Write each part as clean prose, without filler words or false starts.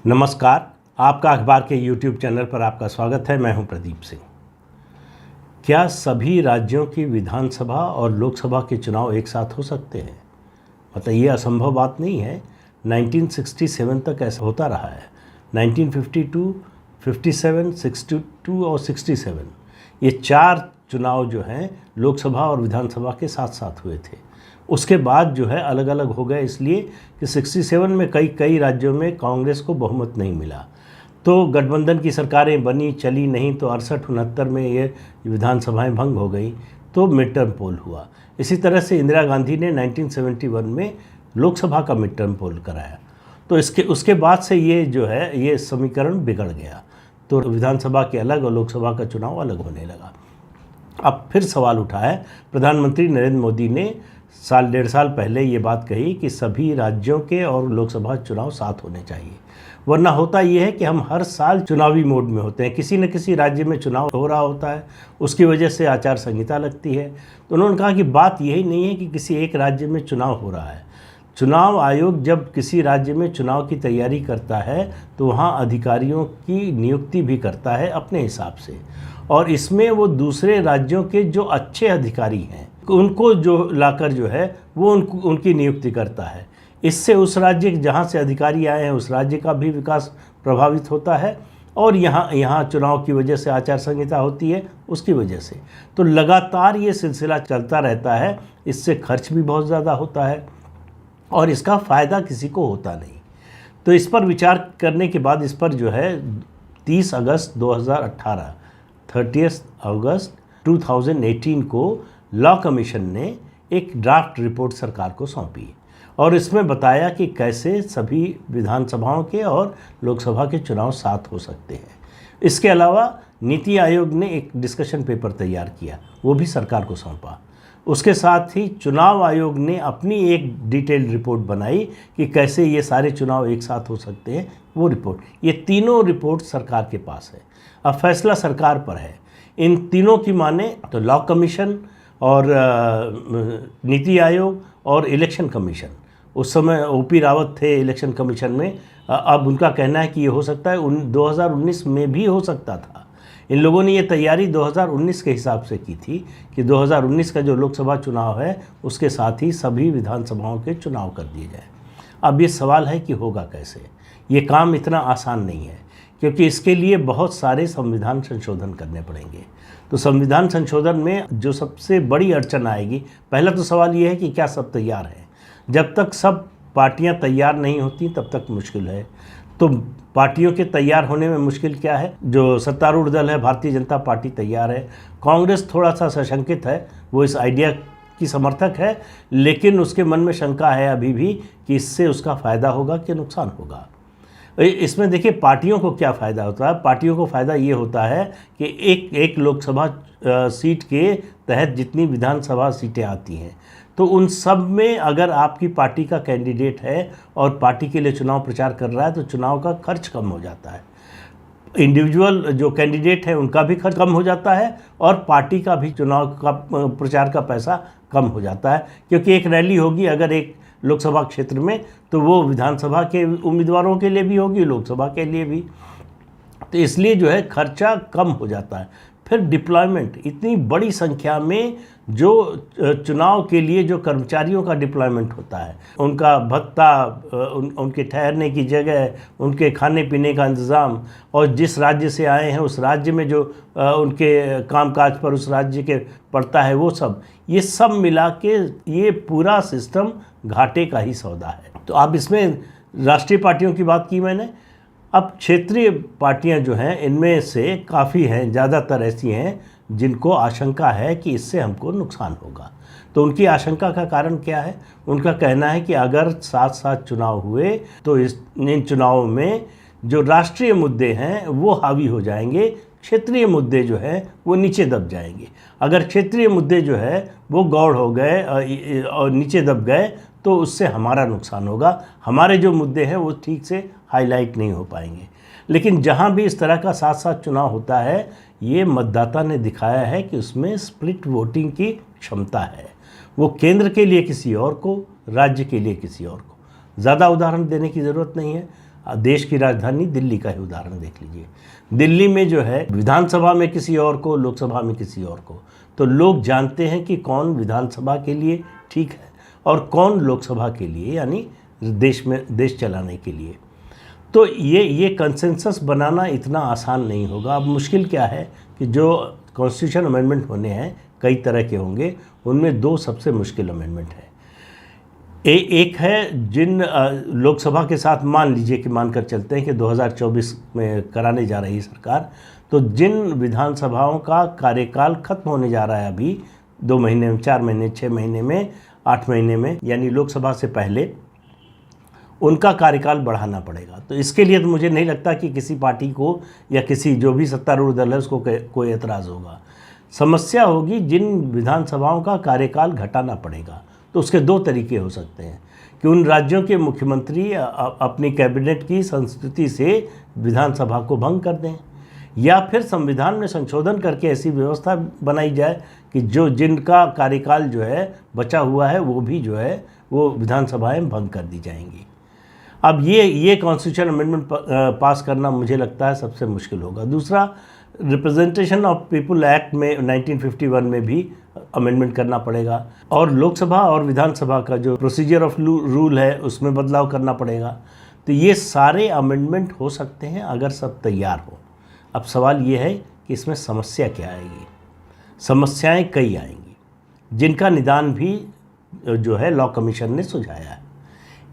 नमस्कार। आपका अखबार के YouTube चैनल पर आपका स्वागत है। मैं हूं प्रदीप सिंह। क्या सभी राज्यों की विधानसभा और लोकसभा के चुनाव एक साथ हो सकते हैं? मतलब ये असंभव बात नहीं है। 1967 तक ऐसा होता रहा है। 1952, 57, 62 और 67 ये चार चुनाव जो हैं लोकसभा और विधानसभा के साथ साथ हुए थे। उसके बाद जो है अलग अलग हो गए, इसलिए कि 67 में कई राज्यों में कांग्रेस को बहुमत नहीं मिला, तो गठबंधन की सरकारें बनी चली नहीं, तो 68-69 में ये विधानसभाएं भंग हो गई, तो मिड टर्म पोल हुआ। इसी तरह से इंदिरा गांधी ने 1971 में लोकसभा का मिड टर्म पोल कराया, तो उसके बाद से ये जो है ये समीकरण बिगड़ गया, तो विधानसभा के अलग और लोकसभा का चुनाव अलग होने लगा। अब फिर सवाल उठा है। प्रधानमंत्री नरेंद्र मोदी ने डेढ़ साल पहले ये बात कही कि सभी राज्यों के और लोकसभा चुनाव साथ होने चाहिए, वरना होता ये है कि हम हर साल चुनावी मोड में होते हैं। किसी न किसी राज्य में चुनाव हो रहा होता है, उसकी वजह से आचार संहिता लगती है। तो उन्होंने कहा कि बात यही नहीं है कि किसी एक राज्य में चुनाव हो रहा है। चुनाव आयोग जब किसी राज्य में चुनाव की तैयारी करता है तो वहाँ अधिकारियों की नियुक्ति भी करता है अपने हिसाब से, और इसमें वो दूसरे राज्यों के जो अच्छे अधिकारी हैं उनको जो लाकर जो है वो उनकी नियुक्ति करता है। इससे उस राज्य जहाँ से अधिकारी आए हैं उस राज्य का भी विकास प्रभावित होता है, और यहाँ चुनाव की वजह से आचार संहिता होती है उसकी वजह से। तो लगातार ये सिलसिला चलता रहता है। इससे खर्च भी बहुत ज़्यादा होता है और इसका फ़ायदा किसी को होता नहीं। तो इस पर विचार करने के बाद इस पर जो है 30 अगस्त 2018 30 अगस्त 2018 को लॉ कमीशन ने एक ड्राफ्ट रिपोर्ट सरकार को सौंपी और इसमें बताया कि कैसे सभी विधानसभाओं के और लोकसभा के चुनाव साथ हो सकते हैं। इसके अलावा नीति आयोग ने एक डिस्कशन पेपर तैयार किया, वो भी सरकार को सौंपा। उसके साथ ही चुनाव आयोग ने अपनी एक डिटेल्ड रिपोर्ट बनाई कि कैसे ये सारे चुनाव एक साथ हो सकते हैं, वो रिपोर्ट। ये तीनों रिपोर्ट सरकार के पास है। अब फैसला सरकार पर है। इन तीनों की माने तो लॉ कमीशन और नीति आयोग और इलेक्शन कमीशन, उस समय ओपी रावत थे इलेक्शन कमीशन में। अब उनका कहना है कि ये हो सकता है 2019 में भी हो सकता था। इन लोगों ने ये तैयारी 2019 के हिसाब से की थी कि 2019 का जो लोकसभा चुनाव है उसके साथ ही सभी विधानसभाओं के चुनाव कर दिए जाए। अब ये सवाल है कि होगा कैसे। ये काम इतना आसान नहीं है, क्योंकि इसके लिए बहुत सारे संविधान संशोधन करने पड़ेंगे। तो संविधान संशोधन में जो सबसे बड़ी अड़चन आएगी, पहला तो सवाल ये है कि क्या सब तैयार है। जब तक सब पार्टियां तैयार नहीं होती तब तक मुश्किल है। तो पार्टियों के तैयार होने में मुश्किल क्या है? जो सत्तारूढ़ दल है भारतीय जनता पार्टी तैयार है। कांग्रेस थोड़ा सा सशंकित है, वो इस आइडिया की समर्थक है, लेकिन उसके मन में शंका है अभी भी कि इससे उसका फ़ायदा होगा कि नुकसान होगा। इसमें देखिए पार्टियों को क्या फ़ायदा होता है। पार्टियों को फ़ायदा ये होता है कि एक लोकसभा सीट के तहत जितनी विधानसभा सीटें आती हैं, तो उन सब में अगर आपकी पार्टी का कैंडिडेट है और पार्टी के लिए चुनाव प्रचार कर रहा है तो चुनाव का खर्च कम हो जाता है। इंडिविजुअल जो कैंडिडेट है उनका भी खर्च कम हो जाता है और पार्टी का भी चुनाव का प्रचार का पैसा कम हो जाता है, क्योंकि एक रैली होगी अगर एक लोकसभा क्षेत्र में तो वो विधानसभा के उम्मीदवारों के लिए भी होगी, लोकसभा के लिए भी। तो इसलिए जो है खर्चा कम हो जाता है। फिर डिप्लॉयमेंट, इतनी बड़ी संख्या में जो चुनाव के लिए जो कर्मचारियों का डिप्लॉयमेंट होता है, उनका भत्ता, उनके ठहरने की जगह, उनके खाने पीने का इंतज़ाम, और जिस राज्य से आए हैं उस राज्य में जो उनके कामकाज पर उस राज्य के पड़ता है वो सब, ये सब मिला के ये पूरा सिस्टम घाटे का ही सौदा है। तो अब इसमें राष्ट्रीय पार्टियों की बात की मैंने। अब क्षेत्रीय पार्टियां जो हैं इनमें से काफ़ी हैं, ज़्यादातर ऐसी हैं जिनको आशंका है कि इससे हमको नुकसान होगा। तो उनकी आशंका का कारण क्या है? उनका कहना है कि अगर साथ साथ चुनाव हुए तो इन चुनावों में जो राष्ट्रीय मुद्दे हैं वो हावी हो जाएंगे, क्षेत्रीय मुद्दे जो हैं वो नीचे दब जाएंगे। अगर क्षेत्रीय मुद्दे जो है वो गौड़ हो गए और नीचे दब गए तो उससे हमारा नुकसान होगा। हमारे जो मुद्दे हैं वो ठीक से हाईलाइट नहीं हो पाएंगे। लेकिन जहाँ भी इस तरह का साथ साथ चुनाव होता है, ये मतदाता ने दिखाया है कि उसमें स्प्लिट वोटिंग की क्षमता है। वो केंद्र के लिए किसी और को, राज्य के लिए किसी और को। ज़्यादा उदाहरण देने की ज़रूरत नहीं है। देश की राजधानी दिल्ली का ही उदाहरण देख लीजिए। दिल्ली में जो है विधानसभा में किसी और को, लोकसभा में किसी और को, तो लोग जानते हैं कि कौन विधानसभा के लिए ठीक है और कौन लोकसभा के लिए, यानी देश चलाने के लिए। तो ये कंसेंसस बनाना इतना आसान नहीं होगा। अब मुश्किल क्या है कि जो कॉन्स्टिट्यूशन अमेंडमेंट होने हैं कई तरह के होंगे, उनमें दो सबसे मुश्किल अमेंडमेंट है। एक है जिन लोकसभा के साथ मान लीजिए कि मानकर चलते हैं कि 2024 में कराने जा रही सरकार, तो जिन विधानसभाओं का कार्यकाल खत्म होने जा रहा है अभी 2 महीने में, 4 महीने, 6 महीने में, 8 महीने में, यानी लोकसभा से पहले, उनका कार्यकाल बढ़ाना पड़ेगा। तो इसके लिए तो मुझे नहीं लगता कि किसी पार्टी को या किसी जो भी सत्तारूढ़ दल है उसको कोई एतराज़ होगा। समस्या होगी जिन विधानसभाओं का कार्यकाल घटाना पड़ेगा। तो उसके दो तरीके हो सकते हैं कि उन राज्यों के मुख्यमंत्री अपनी कैबिनेट की संस्तुति से विधानसभा को भंग कर दें, या फिर संविधान में संशोधन करके ऐसी व्यवस्था बनाई जाए कि जिनका कार्यकाल जो है बचा हुआ है वो भी जो है वो विधानसभाएं भंग कर दी जाएंगी। अब ये कॉन्स्टिट्यूशन अमेंडमेंट पास करना मुझे लगता है सबसे मुश्किल होगा। दूसरा, रिप्रेजेंटेशन ऑफ पीपल एक्ट में 1951 में भी अमेंडमेंट करना पड़ेगा, और लोकसभा और विधानसभा का जो प्रोसीजर ऑफ रूल है उसमें बदलाव करना पड़ेगा। तो ये सारे अमेंडमेंट हो सकते हैं अगर सब तैयार हो। अब सवाल ये है कि इसमें समस्या क्या आएगी। समस्याएं कई आएंगी जिनका निदान भी जो है लॉ कमीशन ने सुझाया है।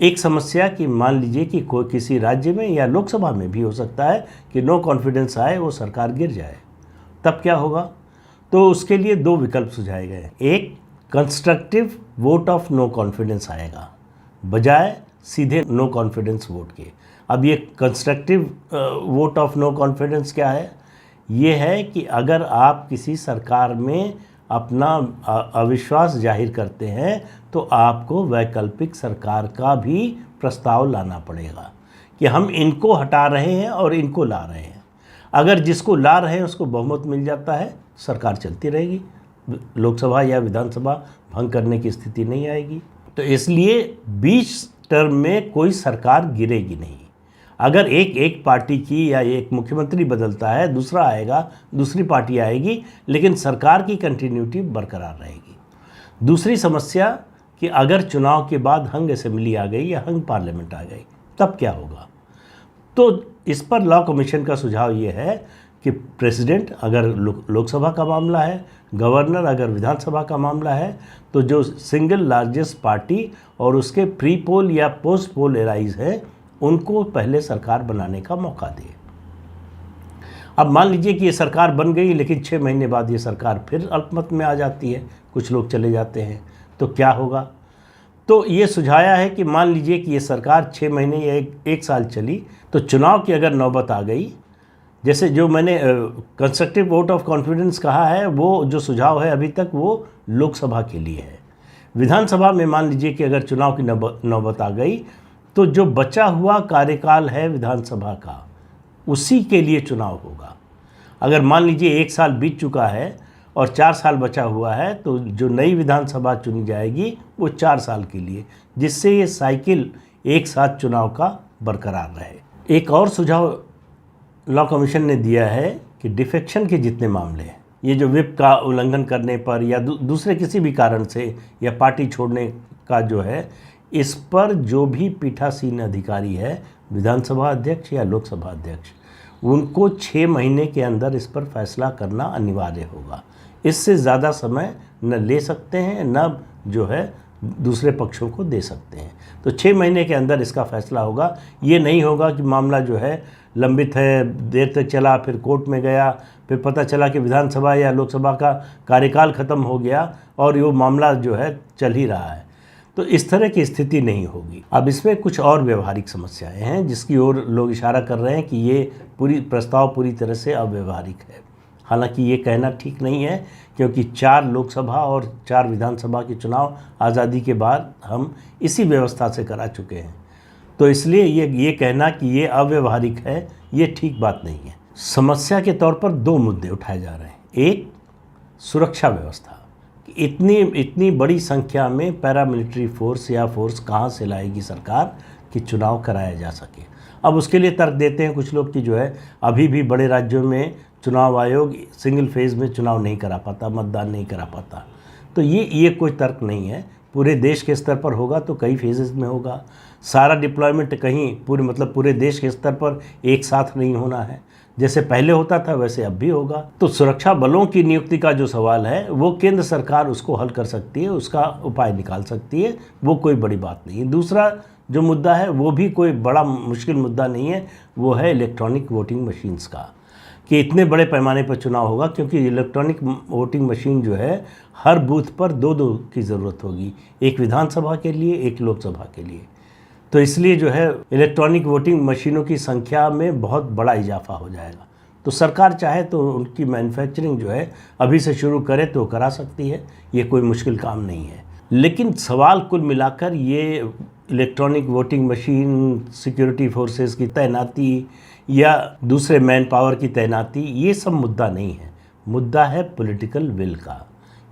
एक समस्या कि मान लीजिए कि कोई किसी राज्य में या लोकसभा में भी हो सकता है कि नो कॉन्फिडेंस आए, वो सरकार गिर जाए, तब क्या होगा? तो उसके लिए दो विकल्प सुझाए गए हैं। एक, constructive vote of no confidence आएगा बजाय सीधे नो कॉन्फिडेंस वोट के। अब ये constructive vote of no confidence क्या है? ये है कि अगर आप किसी सरकार में अपना अविश्वास जाहिर करते हैं तो आपको वैकल्पिक सरकार का भी प्रस्ताव लाना पड़ेगा कि हम इनको हटा रहे हैं और इनको ला रहे हैं। अगर जिसको ला रहे हैं उसको बहुमत मिल जाता है, सरकार चलती रहेगी, लोकसभा या विधानसभा भंग करने की स्थिति नहीं आएगी। तो इसलिए बीच टर्म में कोई सरकार गिरेगी नहीं। अगर एक पार्टी की या एक मुख्यमंत्री बदलता है, दूसरा आएगा, दूसरी पार्टी आएगी, लेकिन सरकार की कंटिन्यूटी बरकरार रहेगी। दूसरी समस्या कि अगर चुनाव के बाद हंग असेंबली आ गई या हंग पार्लियामेंट आ गई, तब क्या होगा? तो इस पर लॉ कमीशन का सुझाव ये है कि प्रेसिडेंट अगर लोकसभा का मामला है, गवर्नर अगर विधानसभा का मामला है, तो जो सिंगल लार्जेस्ट पार्टी और उसके प्री पोल या पोस्ट पोल एलाइज हैं, उनको पहले सरकार बनाने का मौका दे। अब मान लीजिए कि ये सरकार बन गई, लेकिन 6 महीने बाद ये सरकार फिर अल्पमत में आ जाती है, कुछ लोग चले जाते हैं, तो क्या होगा? तो ये सुझाया है कि मान लीजिए कि ये सरकार 6 महीने या एक साल चली, तो चुनाव की अगर नौबत आ गई, जैसे जो मैंने कंस्ट्रक्टिव वोट ऑफ कॉन्फिडेंस कहा है, वो जो सुझाव है अभी तक वो लोकसभा के लिए है। विधानसभा में मान लीजिए कि अगर चुनाव की नौबत आ गई, तो जो बचा हुआ कार्यकाल है विधानसभा का, उसी के लिए चुनाव होगा। अगर मान लीजिए 1 साल बीत चुका है और 4 साल बचा हुआ है, तो जो नई विधानसभा चुनी जाएगी वो 4 साल के लिए, जिससे ये साइकिल एक साथ चुनाव का बरकरार रहे। एक और सुझाव लॉ कमीशन ने दिया है कि डिफेक्शन के जितने मामले हैं, ये जो व्हिप का उल्लंघन करने पर या दूसरे किसी भी कारण से या पार्टी छोड़ने का जो है, इस पर जो भी पीठासीन अधिकारी है, विधानसभा अध्यक्ष या लोकसभा अध्यक्ष, उनको 6 महीने के अंदर इस पर फैसला करना अनिवार्य होगा। इससे ज़्यादा समय न ले सकते हैं, न जो है दूसरे पक्षों को दे सकते हैं। तो 6 महीने के अंदर इसका फैसला होगा। ये नहीं होगा कि मामला जो है लंबित है, देर तक चला, फिर कोर्ट में गया, फिर पता चला कि विधानसभा या लोकसभा का कार्यकाल ख़त्म हो गया और ये मामला जो है चल ही रहा है। तो इस तरह की स्थिति नहीं होगी। अब इसमें कुछ और व्यवहारिक समस्याएं हैं जिसकी ओर लोग इशारा कर रहे हैं कि ये प्रस्ताव पूरी तरह से अव्यवहारिक है। हालांकि ये कहना ठीक नहीं है, क्योंकि 4 लोकसभा और 4 विधानसभा के चुनाव आज़ादी के बाद हम इसी व्यवस्था से करा चुके हैं। तो इसलिए ये कहना कि ये अव्यवहारिक है, ये ठीक बात नहीं है। समस्या के तौर पर 2 मुद्दे उठाए जा रहे हैं। एक, सुरक्षा व्यवस्था। इतनी बड़ी संख्या में पैरामिलिट्री फोर्स या फोर्स कहाँ से लाएगी सरकार कि चुनाव कराया जा सके। अब उसके लिए तर्क देते हैं कुछ लोग कि जो है अभी भी बड़े राज्यों में चुनाव आयोग सिंगल फेज़ में चुनाव नहीं करा पाता, मतदान नहीं करा पाता। तो ये कोई तर्क नहीं है। पूरे देश के स्तर पर होगा तो कई फेजेस में होगा। सारा डिप्लॉयमेंट कहीं पूरे देश के स्तर पर एक साथ नहीं होना है। जैसे पहले होता था वैसे अब भी होगा। तो सुरक्षा बलों की नियुक्ति का जो सवाल है वो केंद्र सरकार उसको हल कर सकती है, उसका उपाय निकाल सकती है, वो कोई बड़ी बात नहीं है। दूसरा जो मुद्दा है वो भी कोई बड़ा मुश्किल मुद्दा नहीं है, वो है इलेक्ट्रॉनिक वोटिंग मशीन्स का, कि इतने बड़े पैमाने पर चुनाव होगा, क्योंकि इलेक्ट्रॉनिक वोटिंग मशीन जो है हर बूथ पर दो की ज़रूरत होगी, एक विधानसभा के लिए, एक लोकसभा के लिए। तो इसलिए जो है इलेक्ट्रॉनिक वोटिंग मशीनों की संख्या में बहुत बड़ा इजाफा हो जाएगा। तो सरकार चाहे तो उनकी मैन्युफैक्चरिंग जो है अभी से शुरू करे तो करा सकती है, ये कोई मुश्किल काम नहीं है। लेकिन सवाल कुल मिलाकर ये electronic voting machine, security forces की तैनाती या दूसरे मैन पावर की तैनाती, ये सब मुद्दा नहीं है। मुद्दा है पॉलिटिकल विल का,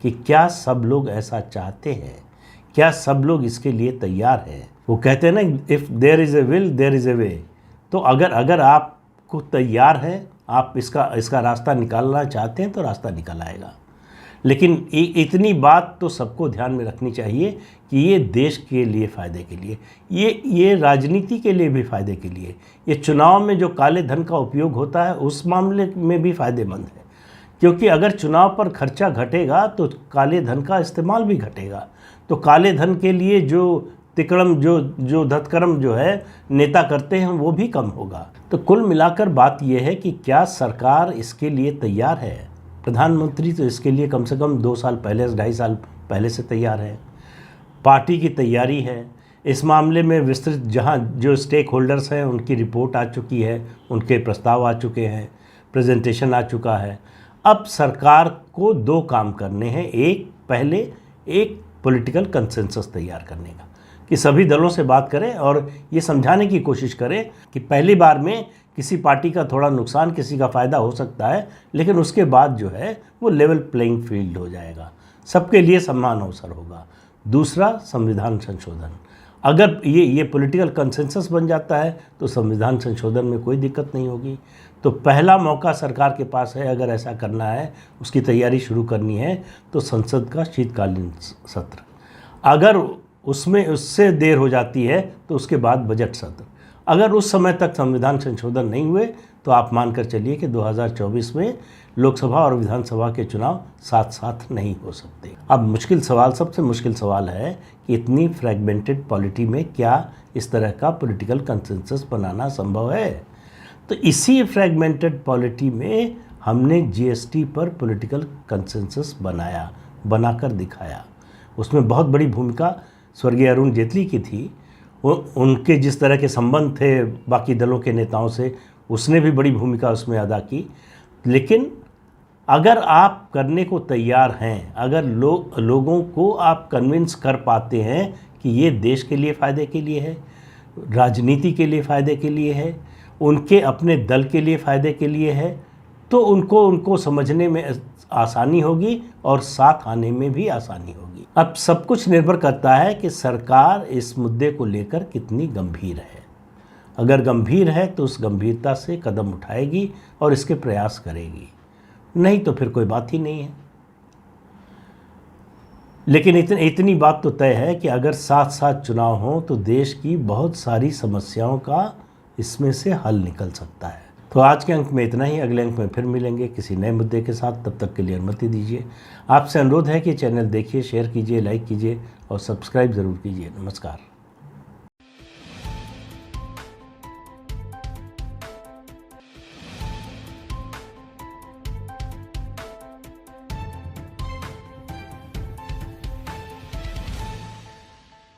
कि क्या सब लोग ऐसा चाहते हैं, क्या सब लोग इसके लिए तैयार हैं। वो कहते हैं ना, if there is a will there is a way. तो अगर आपको तैयार है, आप इसका रास्ता निकालना चाहते हैं तो रास्ता निकल आएगा। लेकिन इतनी बात तो सबको ध्यान में रखनी चाहिए कि ये देश के लिए फ़ायदे के लिए, ये राजनीति के लिए भी फ़ायदे के लिए, ये चुनाव में जो काले धन का उपयोग होता है उस मामले में भी फ़ायदेमंद है। क्योंकि अगर चुनाव पर खर्चा घटेगा तो काले धन का इस्तेमाल भी घटेगा। तो काले धन के लिए जो तिकड़म जो धतकर्म जो है नेता करते हैं वो भी कम होगा। तो कुल मिलाकर बात यह है कि क्या सरकार इसके लिए तैयार है। प्रधानमंत्री तो इसके लिए कम से कम 2 साल पहले, 2.5 साल पहले से तैयार है। पार्टी की तैयारी है इस मामले में विस्तृत, जहां जो स्टेक होल्डर्स हैं उनकी रिपोर्ट आ चुकी है, उनके प्रस्ताव आ चुके हैं, प्रेजेंटेशन आ चुका है। अब सरकार को 2 काम करने हैं। पहले एक पॉलिटिकल कंसेंसस तैयार करने का, कि सभी दलों से बात करें और ये समझाने की कोशिश करें कि पहली बार में किसी पार्टी का थोड़ा नुकसान, किसी का फ़ायदा हो सकता है, लेकिन उसके बाद जो है वो लेवल प्लेइंग फील्ड हो जाएगा, सबके लिए समान अवसर होगा। दूसरा, संविधान संशोधन। अगर ये पॉलिटिकल कंसेंसस बन जाता है तो संविधान संशोधन में कोई दिक्कत नहीं होगी। तो पहला मौका सरकार के पास है, अगर ऐसा करना है, उसकी तैयारी शुरू करनी है, तो संसद का शीतकालीन सत्र। अगर उससे देर हो जाती है तो उसके बाद बजट सत्र। अगर उस समय तक संविधान संशोधन नहीं हुए तो आप मानकर चलिए कि 2024 में लोकसभा और विधानसभा के चुनाव साथ साथ नहीं हो सकते। अब सबसे मुश्किल सवाल है कि इतनी फ्रैगमेंटेड पॉलिटी में क्या इस तरह का पॉलिटिकल कंसेंसस बनाना संभव है। तो इसी फ्रैगमेंटेड पॉलिटी में हमने जीएसटी पर पॉलिटिकल कंसेंसस बनाकर दिखाया। उसमें बहुत बड़ी भूमिका स्वर्गीय अरुण जेटली की थी। उनके जिस तरह के संबंध थे बाकी दलों के नेताओं से, उसने भी बड़ी भूमिका उसमें अदा की। लेकिन अगर आप करने को तैयार हैं, अगर लोगों को आप कन्विंस कर पाते हैं कि ये देश के लिए फ़ायदे के लिए है, राजनीति के लिए फ़ायदे के लिए है, उनके अपने दल के लिए फ़ायदे के लिए है, तो उनको समझने में आसानी होगी और साथ आने में भी आसानी होगी। अब सब कुछ निर्भर करता है कि सरकार इस मुद्दे को लेकर कितनी गंभीर है। अगर गंभीर है तो उस गंभीरता से कदम उठाएगी और इसके प्रयास करेगी, नहीं तो फिर कोई बात ही नहीं है। लेकिन इतनी बात तो तय है कि अगर साथ साथ चुनाव हो तो देश की बहुत सारी समस्याओं का इसमें से हल निकल सकता है। तो आज के अंक में इतना ही। अगले अंक में फिर मिलेंगे किसी नए मुद्दे के साथ। तब तक के लिए अनुमति दीजिए। आपसे अनुरोध है कि चैनल देखिए, शेयर कीजिए, लाइक कीजिए और सब्सक्राइब ज़रूर कीजिए। नमस्कार।